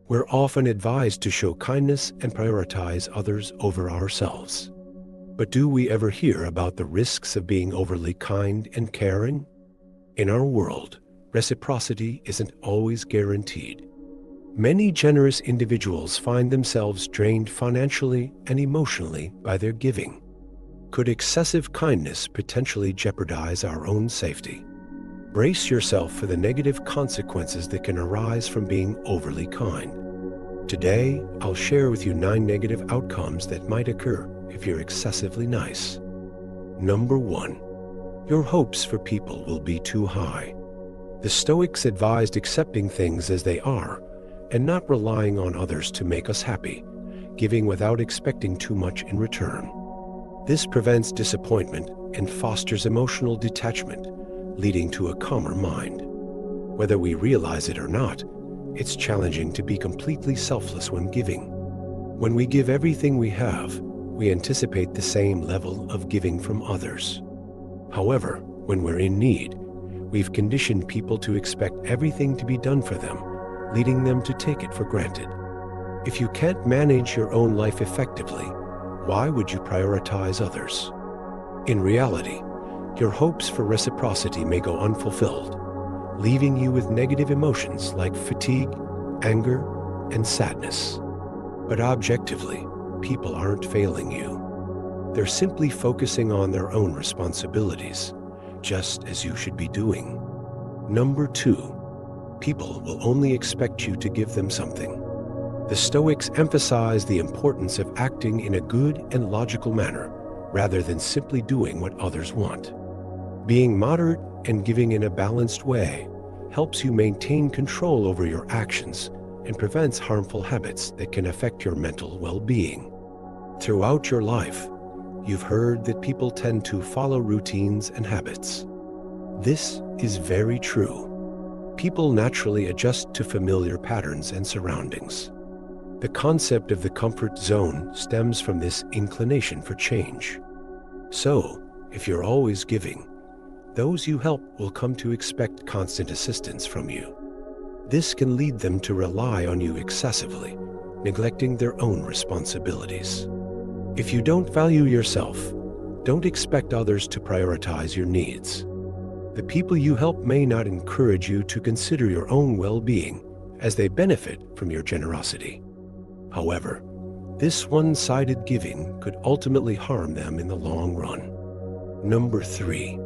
We're often advised to show kindness and prioritize others over ourselves. But do we ever hear about the risks of being overly kind and caring? In our world, reciprocity isn't always guaranteed. Many generous individuals find themselves drained financially and emotionally by their giving. Could excessive kindness potentially jeopardize our own safety? Brace yourself for the negative consequences that can arise from being overly kind. Today, I'll share with you 9 negative outcomes that might occur if you're excessively nice. Number 1. Your hopes for people will be too high. The Stoics advised accepting things as they are and not relying on others to make us happy, giving without expecting too much in return. This prevents disappointment and fosters emotional detachment, leading to a calmer mind. Whether we realize it or not, it's challenging to be completely selfless when giving. When we give everything we have, we anticipate the same level of giving from others. However, when we're in need, we've conditioned people to expect everything to be done for them, leading them to take it for granted. If you can't manage your own life effectively, why would you prioritize others? In reality, your hopes for reciprocity may go unfulfilled, leaving you with negative emotions like fatigue, anger, and sadness. But objectively, people aren't failing you. They're simply focusing on their own responsibilities, just as you should be doing. Number 2. People will only expect you to give them something. The Stoics emphasize the importance of acting in a good and logical manner, rather than simply doing what others want. Being moderate and giving in a balanced way helps you maintain control over your actions and prevents harmful habits that can affect your mental well-being. Throughout your life, you've heard that people tend to follow routines and habits. This is very true. People naturally adjust to familiar patterns and surroundings. The concept of the comfort zone stems from this inclination for change. So, if you're always giving, those you help will come to expect constant assistance from you. This can lead them to rely on you excessively, neglecting their own responsibilities. If you don't value yourself, don't expect others to prioritize your needs. The people you help may not encourage you to consider your own well-being, as they benefit from your generosity. However, this one-sided giving could ultimately harm them in the long run. Number 3.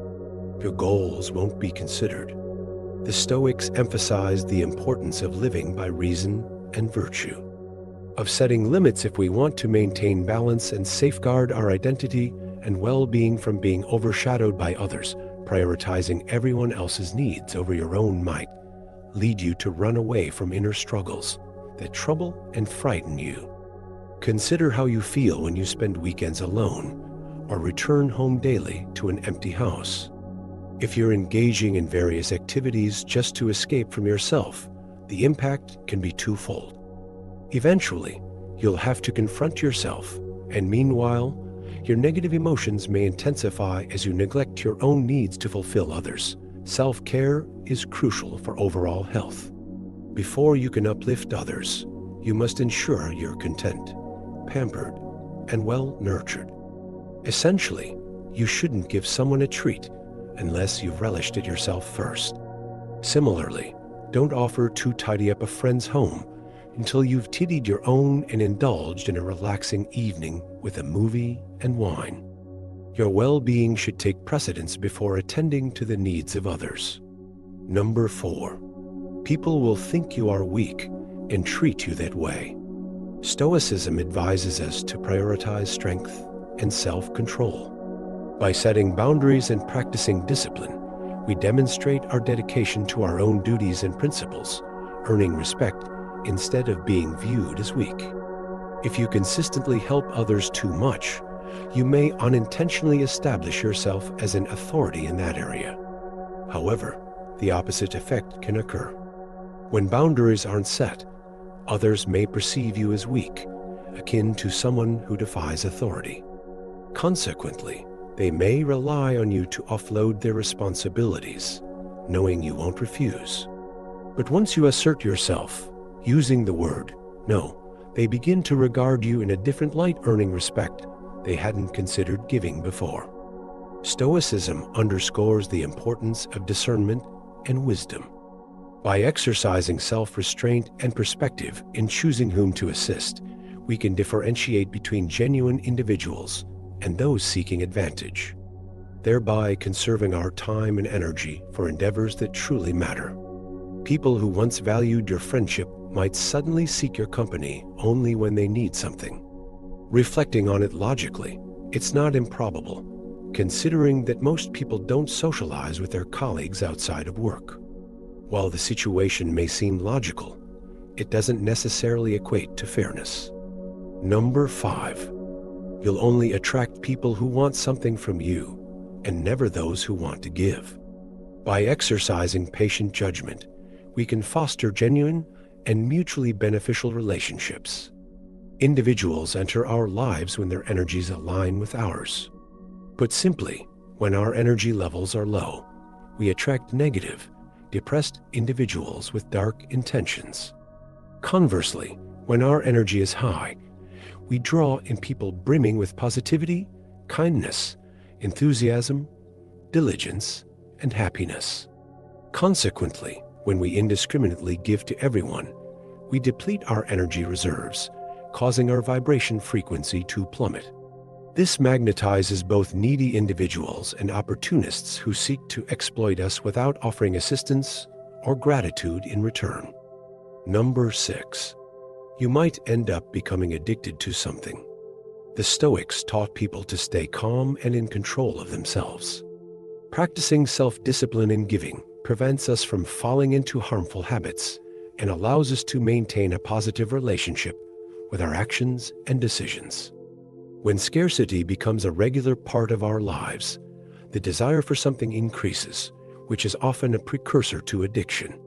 Your goals won't be considered. The Stoics emphasized the importance of living by reason and virtue, of setting limits if we want to maintain balance and safeguard our identity and well-being from being overshadowed by others. Prioritizing everyone else's needs over your own might lead you to run away from inner struggles that trouble and frighten you. Consider how you feel when you spend weekends alone or return home daily to an empty house. If you're engaging in various activities just to escape from yourself, the impact can be twofold. Eventually, you'll have to confront yourself, and meanwhile, your negative emotions may intensify as you neglect your own needs to fulfill others. Self-care is crucial for overall health. Before you can uplift others, you must ensure you're content, pampered, and well-nurtured. Essentially, you shouldn't give someone a treat unless you've relished it yourself first. Similarly, don't offer to tidy up a friend's home until you've tidied your own and indulged in a relaxing evening with a movie and wine. Your well-being should take precedence before attending to the needs of others. Number 4. People will think you are weak and treat you that way. Stoicism advises us to prioritize strength and self-control. By setting boundaries and practicing discipline, we demonstrate our dedication to our own duties and principles, earning respect instead of being viewed as weak. If you consistently help others too much, you may unintentionally establish yourself as an authority in that area. However, the opposite effect can occur. When boundaries aren't set, others may perceive you as weak, akin to someone who defies authority. Consequently, they may rely on you to offload their responsibilities, knowing you won't refuse. But once you assert yourself, Using the word no, they begin to regard you in a different light, earning respect they hadn't considered giving before. Stoicism underscores the importance of discernment and wisdom. By exercising self-restraint and perspective in choosing whom to assist, we can differentiate between genuine individuals and those seeking advantage, thereby conserving our time and energy for endeavors that truly matter. People who once valued your friendship might suddenly seek your company only when they need something. Reflecting on it logically, it's not improbable, considering that most people don't socialize with their colleagues outside of work. While the situation may seem logical, it doesn't necessarily equate to fairness. Number 5. You'll only attract people who want something from you, and never those who want to give. By exercising patient judgment, we can foster genuine and mutually beneficial relationships. Individuals enter our lives when their energies align with ours. Put simply, when our energy levels are low, we attract negative, depressed individuals with dark intentions. Conversely, when our energy is high, we draw in people brimming with positivity, kindness, enthusiasm, diligence, and happiness. Consequently, when we indiscriminately give to everyone, we deplete our energy reserves, causing our vibration frequency to plummet. This magnetizes both needy individuals and opportunists who seek to exploit us without offering assistance or gratitude in return. Number 6. You might end up becoming addicted to something. The Stoics taught people to stay calm and in control of themselves. Practicing self-discipline in giving prevents us from falling into harmful habits and allows us to maintain a positive relationship with our actions and decisions. When scarcity becomes a regular part of our lives, the desire for something increases, which is often a precursor to addiction.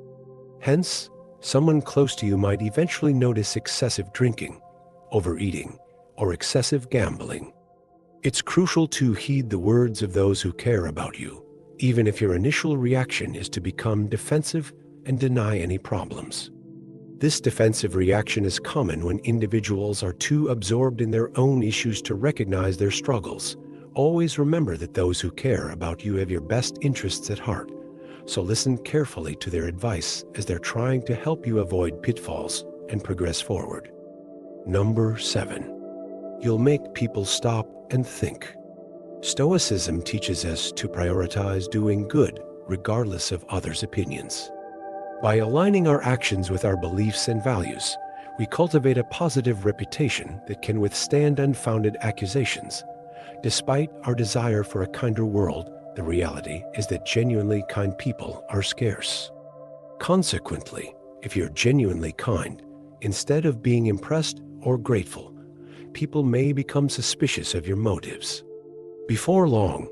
Hence, someone close to you might eventually notice excessive drinking, overeating, or excessive gambling. It's crucial to heed the words of those who care about you, even if your initial reaction is to become defensive and deny any problems. This defensive reaction is common when individuals are too absorbed in their own issues to recognize their struggles. Always remember that those who care about you have your best interests at heart, so listen carefully to their advice as they're trying to help you avoid pitfalls and progress forward. Number 7. You'll make people stop and think. Stoicism teaches us to prioritize doing good regardless of others' opinions. By aligning our actions with our beliefs and values, we cultivate a positive reputation that can withstand unfounded accusations. Despite our desire for a kinder world, the reality is that genuinely kind people are scarce. Consequently, if you're genuinely kind, instead of being impressed or grateful, people may become suspicious of your motives. Before long,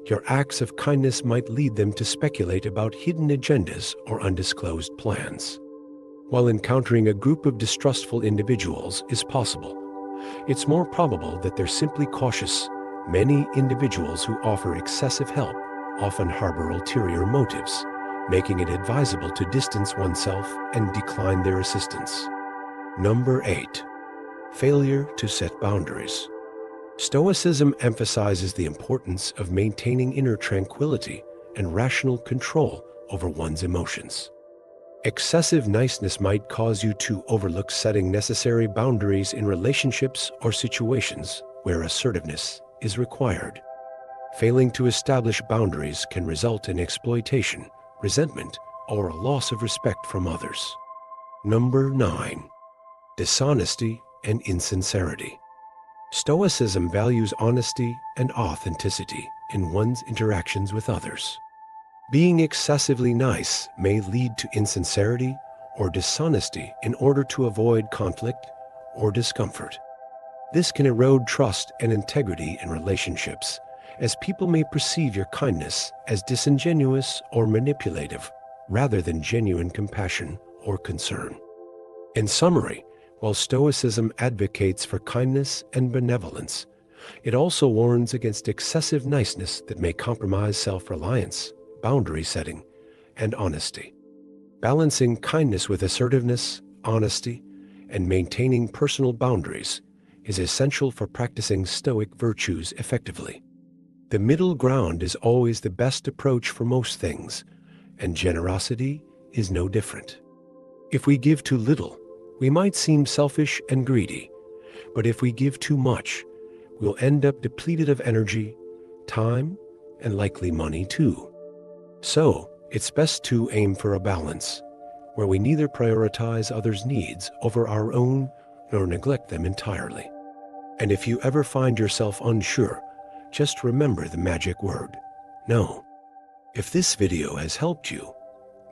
your acts of kindness might lead them to speculate about hidden agendas or undisclosed plans. While encountering a group of distrustful individuals is possible, it's more probable that they're simply cautious. Many individuals who offer excessive help often harbor ulterior motives, making it advisable to distance oneself and decline their assistance. Number 8. Failure to set boundaries. Stoicism emphasizes the importance of maintaining inner tranquility and rational control over one's emotions. Excessive niceness might cause you to overlook setting necessary boundaries in relationships or situations where assertiveness is required. Failing to establish boundaries can result in exploitation, resentment, or a loss of respect from others. Number 9. Dishonesty and insincerity. Stoicism values honesty and authenticity in one's interactions with others. Being excessively nice may lead to insincerity or dishonesty in order to avoid conflict or discomfort. This can erode trust and integrity in relationships, as people may perceive your kindness as disingenuous or manipulative, rather than genuine compassion or concern. In summary, while Stoicism advocates for kindness and benevolence, it also warns against excessive niceness that may compromise self-reliance, boundary setting, and honesty. Balancing kindness with assertiveness, honesty, and maintaining personal boundaries is essential for practicing Stoic virtues effectively. The middle ground is always the best approach for most things, and generosity is no different. If we give too little, we might seem selfish and greedy, but if we give too much, we'll end up depleted of energy, time, and likely money too. So, it's best to aim for a balance, where we neither prioritize others' needs over our own nor neglect them entirely. And if you ever find yourself unsure, just remember the magic word, no. If this video has helped you,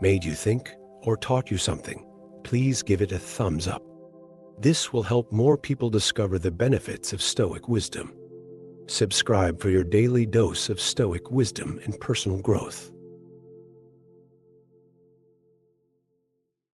made you think, or taught you something, please give it a thumbs up. This will help more people discover the benefits of Stoic wisdom. Subscribe for your daily dose of Stoic wisdom and personal growth.